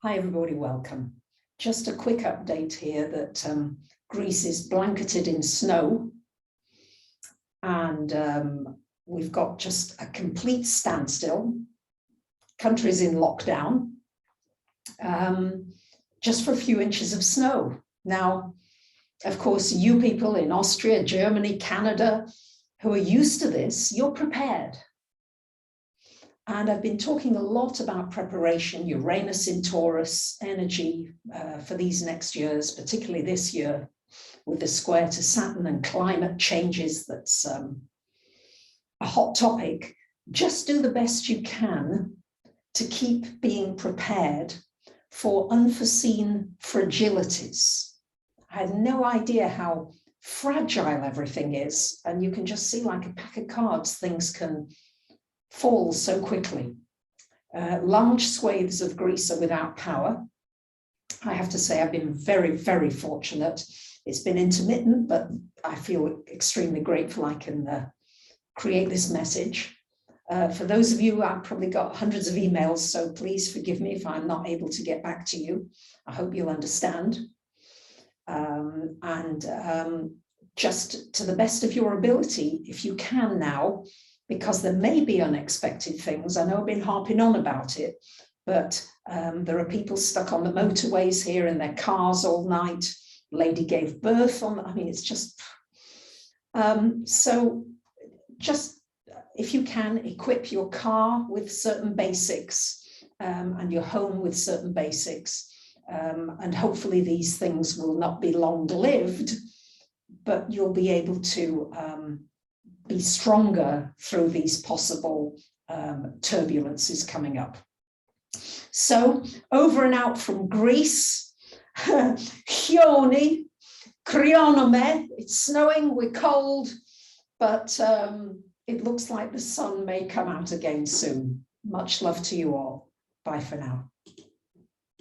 Hi everybody, welcome. Just a quick update here that Greece is blanketed in snow and we've got just a complete standstill. Country's in lockdown, just for a few inches of snow. Now, of course, you people in Austria, Germany, Canada, who are used to this, you're prepared. And I've been talking a lot about preparation, Uranus in Taurus, energy for these next years, particularly this year with the square to Saturn and climate changes. That's a hot topic. Just do the best you can to keep being prepared for unforeseen fragilities. I had no idea how fragile everything is. And you can just see, like a pack of cards, things can fall so quickly. Large swathes of Greece are without power. I have to say I've been very, very fortunate. It's been intermittent, but I feel extremely grateful I can create this message. For those of you, I've probably got hundreds of emails, so please forgive me if I'm not able to get back to you. I hope you'll understand. Just to the best of your ability, if you can now, because there may be unexpected things. I know I've been harping on about it, but there are people stuck on the motorways here in their cars all night. Lady gave birth on, I mean, it's just, so just if you can, equip your car with certain basics and your home with certain basics. And hopefully these things will not be long-lived, but you'll be able to be stronger through these possible turbulences coming up. So over and out from Greece, Chioni, Krionome, it's snowing, we're cold, but it looks like the sun may come out again soon. Much love to you all. Bye for now.